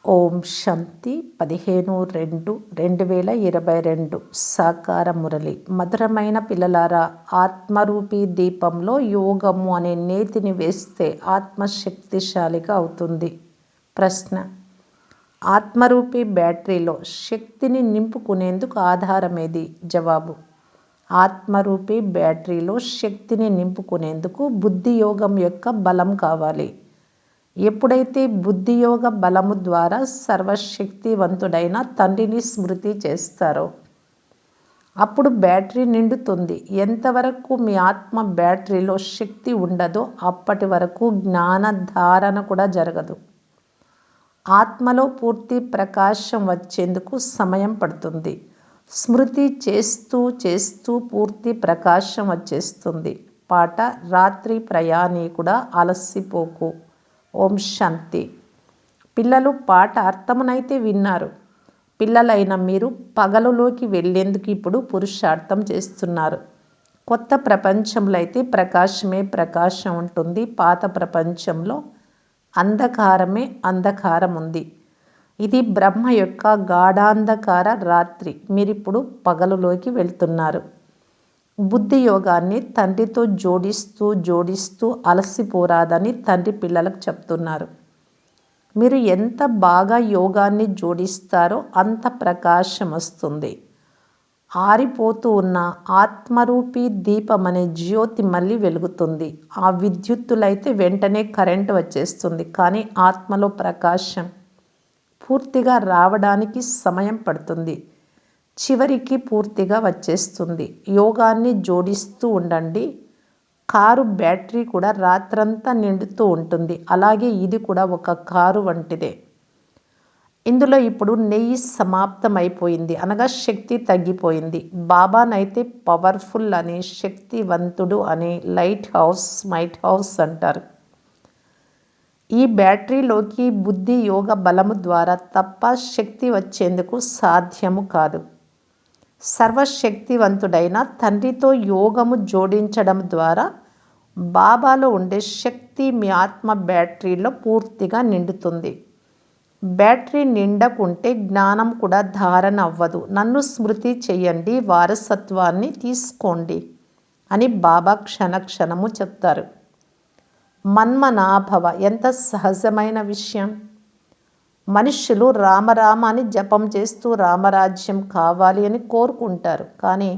ఓం శాంతి 15/2/2022 సాకార మురళి. మధురమైన పిల్లలారా, ఆత్మరూపీ దీపంలో యోగము అనే నేతిని వేస్తే ఆత్మ శక్తిశాలిగా అవుతుంది. ప్రశ్న: ఆత్మరూపీ బ్యాటరీలో శక్తిని నింపుకునేందుకు ఆధారమేది? జవాబు: ఆత్మరూపీ బ్యాటరీలో శక్తిని నింపుకునేందుకు బుద్ధియోగం యొక్క బలం కావాలి. ఎప్పుడైతే బుద్ధియోగ బలము ద్వారా సర్వశక్తివంతుడైన తండ్రిని స్మృతి చేస్తారో అప్పుడు బ్యాటరీ నిండుతుంది. ఎంతవరకు మీ ఆత్మ బ్యాటరీలో శక్తి ఉండదో అప్పటి వరకు జ్ఞాన ధారణ కూడా జరగదు. ఆత్మలో పూర్తి ప్రకాశం వచ్చేందుకు సమయం పడుతుంది. స్మృతి చేస్తూ చేస్తూ పూర్తి ప్రకాశం వచ్చేస్తుంది. పాట: రాత్రి ప్రయాణీకుడా అలసిపోకు. ఓం శాంతి. పిల్లలు పాట అర్థమునైతే విన్నారు. పిల్లలైన మీరు పగలులోకి వెళ్ళేందుకు ఇప్పుడు పురుషార్థం చేస్తున్నారు. కొత్త ప్రపంచంలో అయితే ప్రకాశమే ప్రకాశం ఉంటుంది. పాత ప్రపంచంలో అంధకారమే అంధకారం ఉంది. ఇది బ్రహ్మ యొక్క గాఢాంధకార రాత్రి. మీరిప్పుడు పగలులోకి వెళ్తున్నారు. బుద్ధి యోగాన్ని తండ్రితో జోడిస్తూ జోడిస్తూ అలసిపోరాదని తండ్రి పిల్లలకు చెప్తున్నారు. మీరు ఎంత బాగా యోగాన్ని జోడిస్తారో అంత ప్రకాశం వస్తుంది. ఆరిపోతూ ఉన్న ఆత్మరూపీ దీపం అనే జ్యోతి మళ్ళీ వెలుగుతుంది. ఆ విద్యుత్తులైతే వెంటనే కరెంటు వచ్చేస్తుంది. కానీ ఆత్మలో ప్రకాశం పూర్తిగా రావడానికి సమయం పడుతుంది. చివరికి పూర్తిగా వచ్చేస్తుంది. యోగాన్ని జోడిస్తూ ఉండండి. కారు బ్యాటరీ కూడా రాత్రంతా నిండుతూ ఉంటుంది. అలాగే ఇది కూడా ఒక కారు వంటిదే. ఇందులో ఇప్పుడు నెయ్యి సమాప్తమైపోయింది, అనగా శక్తి తగ్గిపోయింది. బాబానైతే పవర్ఫుల్ అని, శక్తివంతుడు అని లైట్ హౌస్, మైట్ హౌస్ అంటారు. ఈ బ్యాటరీలోకి బుద్ధి యోగ బలము ద్వారా తప్ప శక్తి వచ్చేందుకు సాధ్యము కాదు. సర్వశక్తివంతుడైన తండ్రితో యోగము జోడించడం ద్వారా బాబాలో ఉండే శక్తి మీ ఆత్మ బ్యాటరీలో పూర్తిగా నిండుతుంది. బ్యాటరీ నిండకుంటే జ్ఞానం కూడా ధారణ అవ్వదు. నన్ను స్మృతి చెయ్యండి, వారసత్వాన్ని తీసుకోండి అని బాబా క్షణక్షణము చెప్తారు. మన్మనాభవ ఎంత సహజమైన విషయం. మనుష్యులు రామరామ అని జపం చేస్తూ రామరాజ్యం కావాలి అని కోరుకుంటారు. కానీ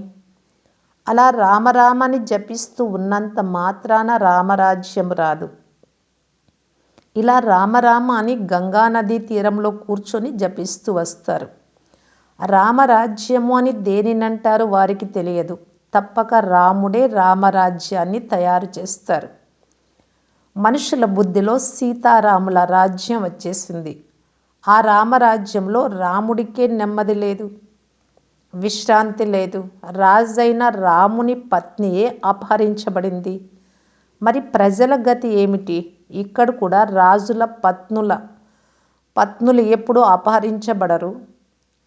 అలా రామరామ అని జపిస్తూ ఉన్నంత మాత్రాన రామరాజ్యం రాదు. ఇలా రామరామ అని గంగానదీ తీరంలో కూర్చొని జపిస్తూ వస్తారు. రామరాజ్యము అని దేనినంటారు వారికి తెలియదు. తప్పక రాముడే రామరాజ్యాన్ని తయారు చేస్తారు. మనుషుల బుద్ధిలో సీతారాముల రాజ్యం వచ్చేసింది. ఆ రామరాజ్యంలో రాముడికే నెమ్మది లేదు, విశ్రాంతి లేదు. రాజైన రాముని పత్నియే అపహరించబడింది. మరి ప్రజల గతి ఏమిటి? ఇక్కడ కూడా రాజుల పత్నులు ఎప్పుడూ అపహరించబడరు.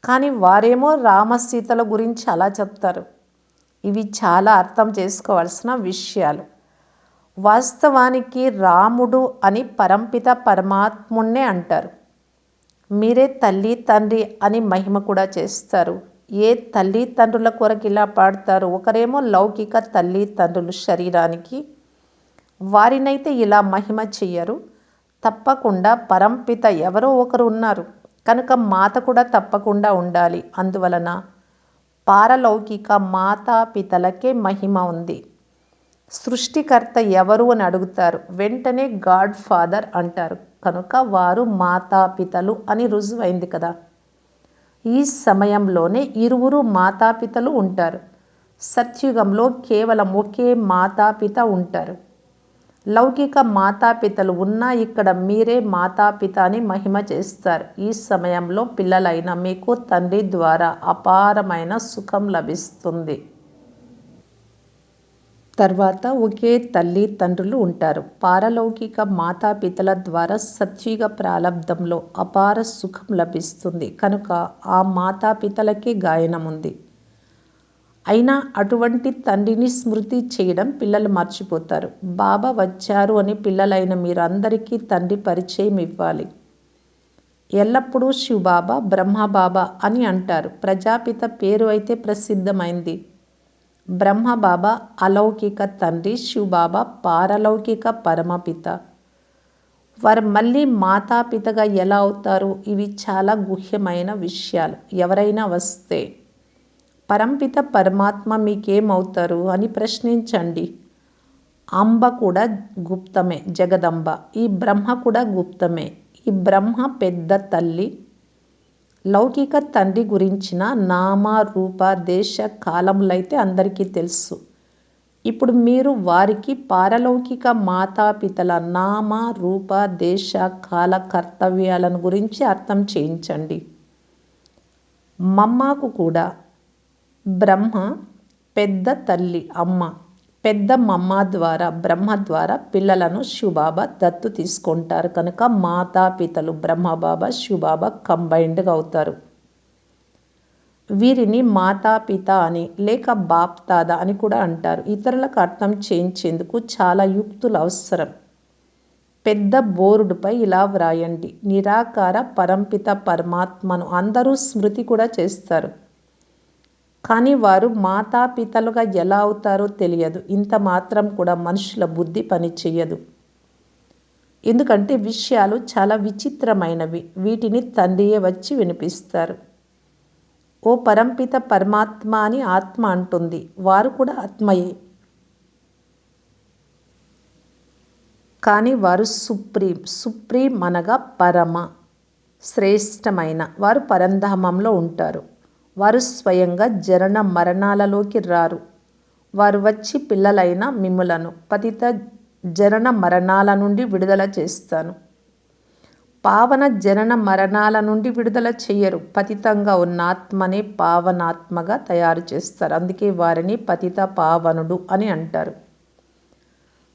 కానీ వారేమో రామసీతల గురించి అలా చెప్తారు. ఇవి చాలా అర్థం చేసుకోవాల్సిన విషయాలు. వాస్తవానికి రాముడు అని పరంపిత పరమాత్మున్నే అంటారు. మీరే తల్లి తండ్రి అని మహిమ కూడా చేస్తారు. ఏ తల్లి తండ్రుల కొరకు ఇలా పాడతారు? ఒకరేమో లౌకిక తల్లి తండ్రులు శరీరానికి, వారినైతే ఇలా మహిమ చెయ్యరు. తప్పకుండా పరంపిత ఎవరో ఒకరు ఉన్నారు కనుక మాత కూడా తప్పకుండా ఉండాలి. అందువలన పారలౌకిక మాతాపితలకే మహిమ ఉంది. సృష్టికర్త ఎవరు అని అడుగుతారు, వెంటనే గాడ్ ఫాదర్ అంటారు. కనుక వారు మాతాపితలు అని రుజువైంది కదా. ఈ సమయంలోనే ఇరువురు మాతాపితలు ఉంటారు. సత్యుగంలో కేవలం ఒకే మాతాపిత ఉంటారు. లౌకిక మాతాపితలు ఉన్నా ఇక్కడ మీరే మాతాపిత అని మహిమ చేస్తారు. ఈ సమయంలో పిల్లలైన మీకు తండ్రి ద్వారా అపారమైన సుఖం లభిస్తుంది. తర్వాత ఒకే తల్లి తండ్రులు ఉంటారు. పారలౌకిక మాతాపితల ద్వారా సత్యుగ ప్రాలబ్ధంలో అపార సుఖం లభిస్తుంది. కనుక ఆ మాతాపితలకే గాయనం ఉంది. అయినా అటువంటి తండ్రిని స్మృతి చేయడం పిల్లలు మర్చిపోతారు. బాబా వచ్చారు అని పిల్లలైన మీరందరికీ తండ్రి పరిచయం ఇవ్వాలి. ఎల్లప్పుడూ శివబాబా బ్రహ్మబాబా అని అంటారు. ప్రజాపిత పేరు అయితే ప్రసిద్ధమైంది. బ్రహ్మబాబా అలౌకిక తండ్రి, శివబాబా పారలౌకిక పరమపిత. వారు మళ్ళీ మాతాపితగా ఎలా అవుతారు? ఇవి చాలా గుహ్యమైన విషయాలు. ఎవరైనా వస్తే పరంపిత పరమాత్మ మీకేమవుతారు అని ప్రశ్నించండి. అంబ కూడా గుప్తమే, జగదంబ. ఈ బ్రహ్మ కూడా గుప్తమే. ఈ బ్రహ్మ పెద్ద తల్లి. లౌకిక తండ్రి గురించిన నామ రూప దేశ కాలములైతే అందరికీ తెలుసు. ఇప్పుడు మీరు వారికి పారలౌకిక మాతాపితల నామ రూప దేశ కాల కర్తవ్యాలను గురించి అర్థం చేయించండి. మమ్మాకు కూడా బ్రహ్మ పెద్ద తల్లి అమ్మ. పెద్ద మమ్మ ద్వారా, బ్రహ్మ ద్వారా పిల్లలను శివబాబా దత్తు తీసుకుంటారు కనుక మాతాపితలు బ్రహ్మబాబా శివబాబా కంబైన్డ్గా అవుతారు. వీరిని మాతాపిత అని లేక బాప్దాదా అని కూడా అంటారు. ఇతరులకు అర్థం చేయించేందుకు చాలా యుక్తులు అవసరం. పెద్ద బోర్డుపై ఇలా వ్రాయండి: నిరాకార పరంపిత పరమాత్మను. అందరూ స్మృతి కూడా చేస్తారు, కానీ వారు మాతాపితలుగా ఎలా అవుతారో తెలియదు. ఇంత మాత్రం కూడా మనుషుల బుద్ధి పని చెయ్యదు. ఎందుకంటే విషయాలు చాలా విచిత్రమైనవి. వీటిని తండ్రియే వచ్చి వినిపిస్తారు. ఓ పరంపిత పరమాత్మ అని ఆత్మ అంటుంది. వారు కూడా ఆత్మయే, కానీ వారు సుప్రీం అనగా పరమ శ్రేష్టమైన. వారు పరంధామంలో ఉంటారు. వారు స్వయంగా జనన మరణాలలోకి రారు. వారు వచ్చి పిల్లలైన మిమ్ములను పతిత జనన మరణాల నుండి విడుదల చేస్తాను. పావన జనన మరణాల నుండి విడుదల చెయ్యరు. పతితంగా ఉన్న ఆత్మనే పావనాత్మగా తయారు చేస్తారు. అందుకే వారిని పతిత పావనుడు అని అంటారు.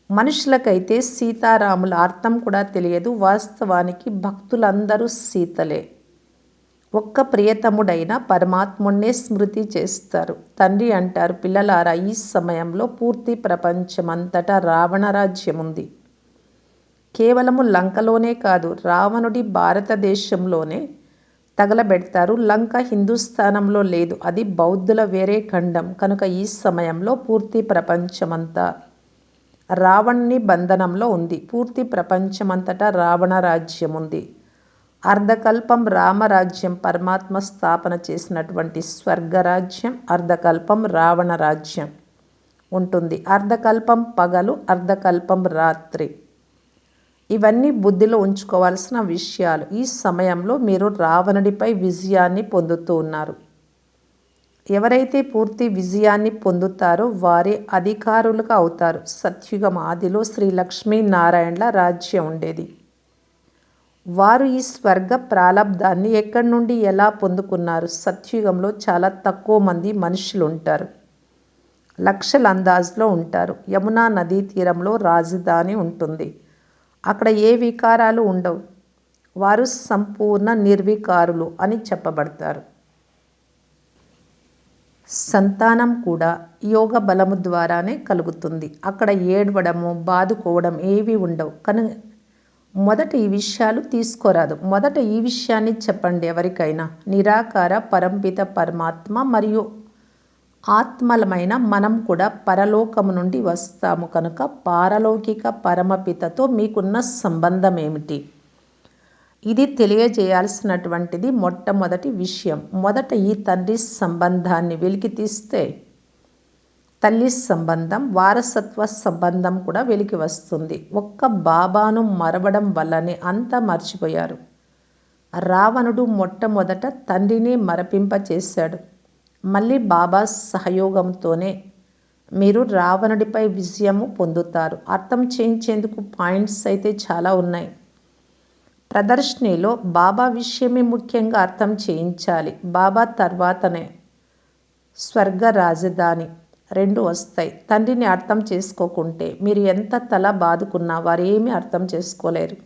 మనుషులకైతే సీతారాముల అర్థం కూడా తెలియదు. వాస్తవానికి భక్తులందరూ సీతలే. ఒక్క ప్రియతముడైన పరమాత్మున్నే స్మృతి చేస్తారు. తండ్రి అంటారు, పిల్లలారా, ఈ సమయంలో పూర్తి ప్రపంచమంతటా రావణ రాజ్యం ఉంది. కేవలము లంకలోనే కాదు, రావణుడి భారతదేశంలోనే తగలబెడతారు. లంక హిందుస్థానంలో లేదు, అది బౌద్ధుల వేరే ఖండం. కనుక ఈ సమయంలో పూర్తి ప్రపంచమంతా రావణుని బంధనంలో ఉంది. పూర్తి ప్రపంచమంతటా రావణ రాజ్యం ఉంది. అర్ధకల్పం రామరాజ్యం, పరమాత్మ స్థాపన చేసినటువంటి స్వర్గరాజ్యం. అర్ధకల్పం రావణ రాజ్యం ఉంటుంది. అర్ధకల్పం పగలు, అర్ధకల్పం రాత్రి. ఇవన్నీ బుద్ధిలో ఉంచుకోవాల్సిన విషయాలు. ఈ సమయంలో మీరు రావణుడిపై విజయాన్ని పొందుతూ ఉన్నారు. ఎవరైతే పూర్తి విజయాన్ని పొందుతారో వారే అధికారులుగా అవుతారు. సత్యుగం ఆదిలో శ్రీ లక్ష్మీనారాయణల రాజ్యం ఉండేది. వారు ఈ స్వర్గ ప్రాలబ్ధాన్ని ఎక్కడి నుండి ఎలా పొందుకున్నారు? సత్యుగంలో చాలా తక్కువ మంది మనుషులు ఉంటారు. లక్షల అందాజులో ఉంటారు. యమునా నదీ తీరంలో రాజధాని ఉంటుంది. అక్కడ ఏ వికారాలు ఉండవు. వారు సంపూర్ణ నిర్వికారులు అని చెప్పబడతారు. సంతానం కూడా యోగ బలము ద్వారానే కలుగుతుంది. అక్కడ ఏడవడము, బాదుకోవడం ఏవి ఉండవు. కానీ మొదట ఈ విషయాలు తీసుకోరాదు. మొదట ఈ విషయాన్ని చెప్పండి ఎవరికైనా. నిరాకార పరంపిత పరమాత్మ మరియు ఆత్మలమైన మనం కూడా పరలోకము నుండి వస్తాము కనుక పారలౌకిక పరమపితతో మీకున్న సంబంధం ఏమిటి? ఇది తెలియజేయాల్సినటువంటిది మొట్టమొదటి విషయం. మొదట ఈ తండ్రి సంబంధాన్ని వెలికి తీస్తే తల్లి సంబంధం, వారసత్వ సంబంధం కూడా వెలికి వస్తుంది. ఒక్క బాబాను మరవడం వల్లనే అంతా మర్చిపోయారు. రావణుడు మొట్టమొదట తండ్రిని మరపింపచేశాడు. మళ్ళీ బాబా సహయోగంతోనే మీరు రావణుడిపై విజయము పొందుతారు. అర్థం చేయించేందుకు పాయింట్స్ అయితే చాలా ఉన్నాయి. ప్రదర్శనలో బాబా విషయమే ముఖ్యంగా అర్థం చేయించాలి. బాబా తర్వాతనే స్వర్గ రాజధాని రెండు వస్తాయి. తండ్రిని అర్థం చేసుకోకుంటే మీరు ఎంత తల బాదుకున్నా వారు ఏమీ అర్థం చేసుకోలేరు.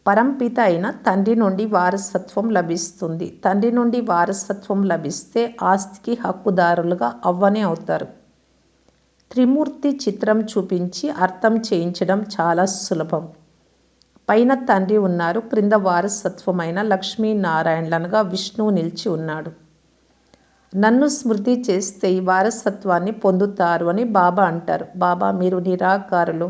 పరంపిత అయిన తండ్రి నుండి వారసత్వం లభిస్తుంది. తండ్రి నుండి వారసత్వం లభిస్తే ఆస్తికి హక్కుదారులుగా అవ్వనే అవుతారు. త్రిమూర్తి చిత్రం చూపించి అర్థం చేయించడం చాలా సులభం. పైన తండ్రి ఉన్నారు, క్రింద వారసత్వమైన లక్ష్మీనారాయణలనగా విష్ణువు నిలిచి ఉన్నాడు. నన్ను స్మృతి చేస్తే ఈ వారసత్వాన్ని పొందుతారు అని బాబా అంటారు. బాబా మీరు నిరాకారులు,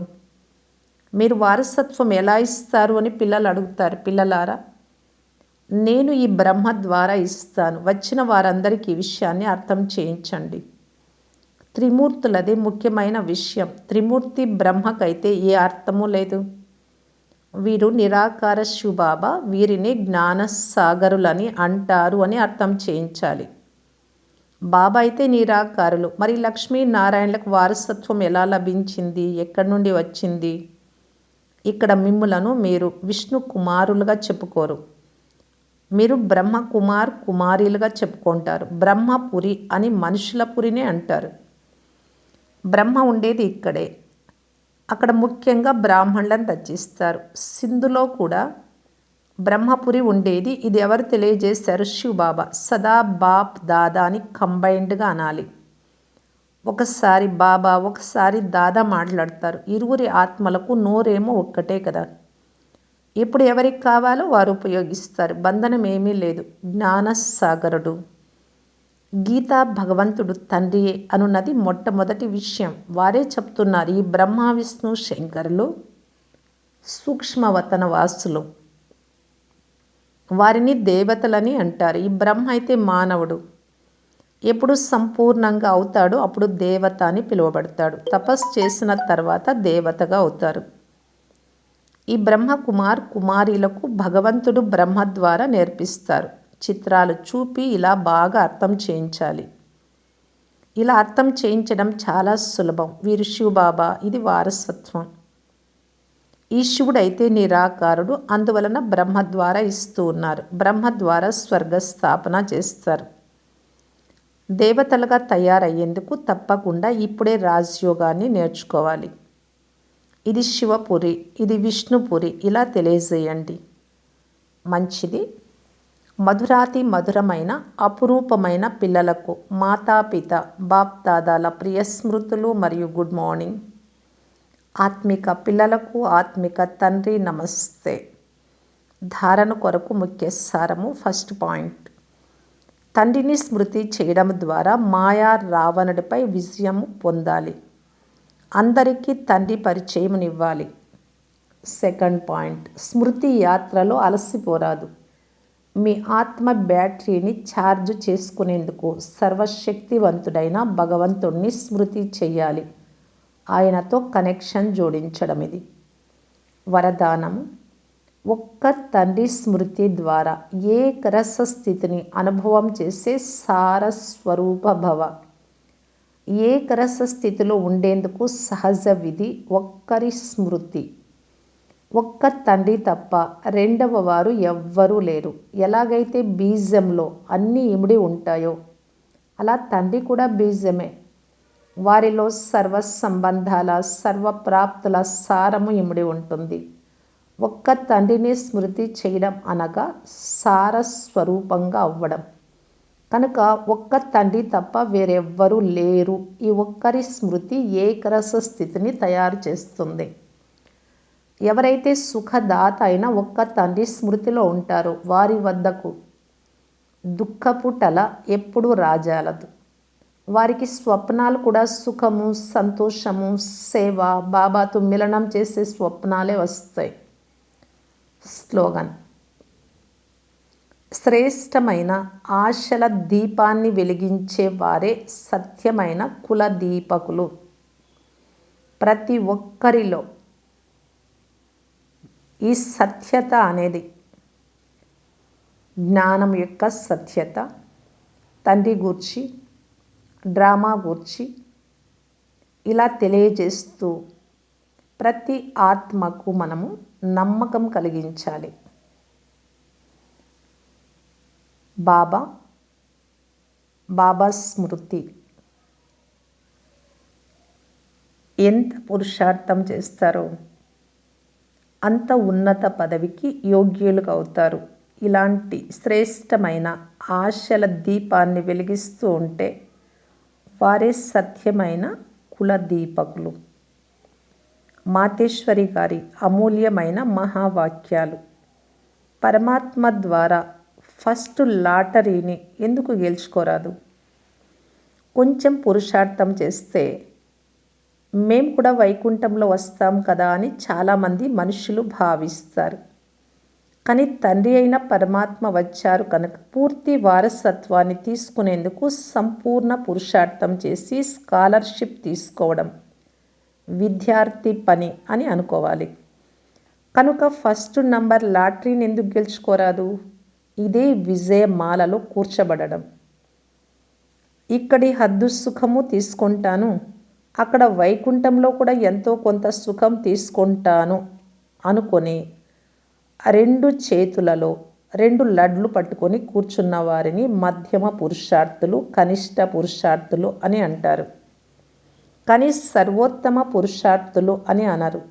మీరు వారసత్వం ఎలా ఇస్తారు అని పిల్లలు అడుగుతారు. పిల్లలారా, నేను ఈ బ్రహ్మ ద్వారా ఇస్తాను. వచ్చిన వారందరికీ ఈ విషయాన్ని అర్థం చేయించండి. త్రిమూర్తులదే ముఖ్యమైన విషయం. త్రిమూర్తి బ్రహ్మకైతే ఏ అర్థము లేదు. వీరు నిరాకార శివబాబా వీరిని జ్ఞానసాగరులని అంటారు అని అర్థం చేయించాలి. బాబా అయితే నిరాకారులు. మరి లక్ష్మీనారాయణలకు వారసత్వం ఎలా లభించింది, ఎక్కడి నుండి వచ్చింది? ఇక్కడ మిమ్ములను మీరు విష్ణు కుమారులుగా చెప్పుకోరు, మీరు బ్రహ్మ కుమారీలుగా చెప్పుకుంటారు. బ్రహ్మపురి అని మనుషుల పురినే అంటారు. బ్రహ్మ ఉండేది ఇక్కడే. అక్కడ ముఖ్యంగా బ్రాహ్మణులను రచిస్తారు. సింధులో కూడా బ్రహ్మపురి ఉండేది. ఇది ఎవరు తెలియజేశారు? శివబాబా. సదా బాప్ దాదా అని కంబైన్డ్గా అనాలి. ఒకసారి బాబా, ఒకసారి దాదా మాట్లాడతారు. ఇరువురి ఆత్మలకు నోరేమో ఒక్కటే కదా. ఇప్పుడు ఎవరికి కావాలో వారు ఉపయోగిస్తారు. బంధనం ఏమీ లేదు. జ్ఞానసాగరుడు గీతా భగవంతుడు తండ్రియే అనున్నది మొట్టమొదటి విషయం. వారే చెప్తున్నారు, ఈ బ్రహ్మ విష్ణు శంకరులు సూక్ష్మవతన వాసులు, వారిని దేవతలని అంటారు. ఈ బ్రహ్మ అయితే మానవుడు. ఎప్పుడు సంపూర్ణంగా అవుతాడో అప్పుడు దేవత అని పిలువబడతాడు. తపస్సు చేసిన తర్వాత దేవతగా అవుతారు. ఈ బ్రహ్మ కుమారీలకు భగవంతుడు బ్రహ్మ ద్వారా నేర్పిస్తారు. చిత్రాలు చూపి ఇలా బాగా అర్థం చేయించాలి. ఇలా అర్థం చేయించడం చాలా సులభం. వీరు శివబాబా, ఇది వారసత్వం. ఈ శివుడైతే నిరాకారుడు, అందువలన బ్రహ్మ ద్వారా ఇస్తూ ఉన్నారు. బ్రహ్మ ద్వారా స్వర్గస్థాపన చేస్తారు. దేవతలుగా తయారయ్యేందుకు తప్పకుండా ఇప్పుడే రాజయోగాన్ని నేర్చుకోవాలి. ఇది శివపురి, ఇది విష్ణుపురి, ఇలా తెలియజేయండి. మంచిది. మధురాతి మధురమైన అపురూపమైన పిల్లలకు మాతాపిత బాప్ దాదాల ప్రియ స్మృతులు మరియు గుడ్ మార్నింగ్. ఆత్మిక పిల్లలకు ఆత్మిక తండ్రి నమస్తే. ధారణ కొరకు ముఖ్య సారము. ఫస్ట్ పాయింట్, తండ్రిని స్మృతి చేయడం ద్వారా మాయా రావణుడిపై విజయం పొందాలి. అందరికీ తండ్రి పరిచయమునివ్వాలి. సెకండ్ పాయింట్, స్మృతి యాత్రలో అలసిపోరాదు. మీ ఆత్మ బ్యాటరీని ఛార్జ్ చేసుకునేందుకు సర్వశక్తివంతుడైన భగవంతుడిని స్మృతి చెయ్యాలి. ఆయనతో కనెక్షన్ జోడించడం ఇది. వరదానము, ఒక్క తండ్రి స్మృతి ద్వారా ఏకరస స్థితిని అనుభవం చేసే సారస్వరూప భవ. ఏకరస స్థితిలో ఉండేందుకు సహజ విధి ఒక్కరి స్మృతి. ఒక్క తండ్రి తప్ప రెండవ వారు ఎవ్వరూ లేరు. ఎలాగైతే బీజంలో అన్నీ ఇమిడి ఉంటాయో అలా తండ్రి కూడా బీజమే. వారిలో సర్వ సంబంధాల, సర్వప్రాప్తుల సారము ఇమిడి ఉంటుంది. ఒక్క తండ్రిని స్మృతి చేయడం అనగా సారస్వరూపంగా అవ్వడం. కనుక ఒక్క తండ్రి తప్ప వేరెవ్వరూ లేరు. ఈ ఒక్కరి స్మృతి ఏకరస స్థితిని తయారు చేస్తుంది. ఎవరైతే సుఖదాత అయిన ఒక్క తండ్రి స్మృతిలో ఉంటారో వారి వద్దకు దుఃఖపు టల ఎప్పుడూ రాజాలదు. వారికి స్వప్నాలు కూడా సుఖము, సంతోషము, సేవ, బాబాతో మిలనం చేసే స్వప్నాలే వస్తాయి. స్లోగన్, శ్రేష్టమైన ఆశల దీపాన్ని వెలిగించే వారే సత్యమైన కుల దీపకులు. ప్రతి ఒక్కరిలో ఈ సత్యత అనేది జ్ఞానం యొక్క సత్యత, తండ్రి గూర్చి, డ్రామా గూర్చి ఇలా తెలియజేస్తూ ప్రతి ఆత్మకు మనము నమ్మకం కలిగించాలి. బాబా స్మృతి ఎంత పురుషార్థం చేస్తారో అంత ఉన్నత పదవికి యోగ్యులుగా అవుతారు. ఇలాంటి శ్రేష్టమైన ఆశల దీపాన్ని వెలిగిస్తూ ఉంటే వారే సత్యమైన కుల దీపకులు. మాతేశ్వరి గారి అమూల్యమైన మహావాక్యాలు. పరమాత్మ ద్వారా ఫస్ట్ లాటరీని ఎందుకు గెలుచుకోరాదు? కొంచెం పురుషార్థం చేస్తే మేము కూడా వైకుంఠంలో వస్తాం కదా అని చాలామంది మనుషులు భావిస్తారు. కానీ తండ్రి అయిన పరమాత్మ వచ్చారు కనుక పూర్తి వారసత్వాన్ని తీసుకునేందుకు సంపూర్ణ పురుషార్థం చేసి స్కాలర్షిప్ తీసుకోవడం విద్యార్థి పని అని అనుకోవాలి. కనుక ఫస్ట్ నంబర్ లాటరీని ఎందుకు గెలుచుకోరాదు? ఇదే విజయమాలలో కూర్చబడడం. ఇక్కడి హద్దు సుఖము తీసుకుంటాను, అక్కడ వైకుంఠంలో కూడా ఎంతో కొంత సుఖం తీసుకుంటాను అనుకొని 2 చేతులలో 2 లడ్లు పట్టుకొని కూర్చున్న వారిని మధ్యమ పురుషార్థులు, కనిష్ట పురుషార్థులు అని అంటారు. కానీ సర్వోత్తమ పురుషార్థులు అని అనరు.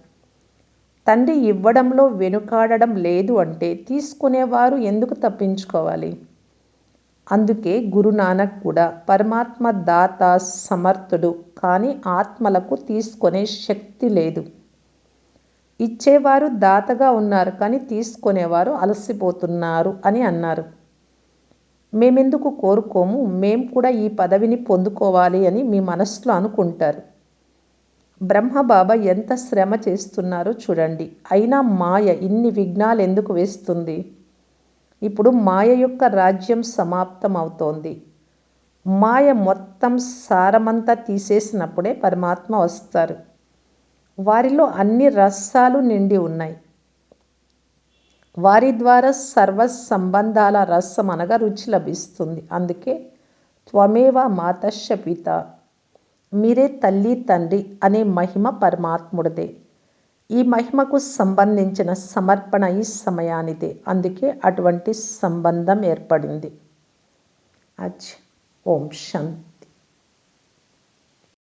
తండ్రి ఇవ్వడంలో వెనుకాడడం లేదు అంటే తీసుకునేవారు ఎందుకు తప్పించుకోవాలి? అందుకే గురునానక్ కూడా పరమాత్మ దాత సమర్థుడు, కానీ ఆత్మలకు తీసుకునే శక్తి లేదు. ఇచ్చేవారు దాతగా ఉన్నారు, కానీ తీసుకునేవారు అలసిపోతున్నారు అని అన్నారు. మేమెందుకు కోరుకోము, మేము కూడా ఈ పదవిని పొందుకోవాలి అని మీ మనసులో అనుకుంటారు. బ్రహ్మబాబా ఎంత శ్రమ చేస్తున్నారో చూడండి. అయినా మాయ ఇన్ని విఘ్నాలు ఎందుకు వేస్తుంది? ఇప్పుడు మాయ యొక్క రాజ్యం సమాప్తం అవుతోంది. మాయ మొత్తం సారమంతా తీసేసినప్పుడే పరమాత్మ వస్తారు. వారిలో అన్ని రసాలు నిండి ఉన్నాయి. వారి ద్వారా సర్వ సంబంధాల రసం అనగా రుచి లభిస్తుంది. అందుకే త్వమేవ మాతశ్చ పిత, మీరే తల్లి తండ్రి అనే మహిమ పరమాత్ముడిదే. ఈ మహిమకు సంబంధించిన సమర్పణ ఈ సమయానిదే. అందుకే అటువంటి సంబంధం ఏర్పడింది. ఓం శాంతి.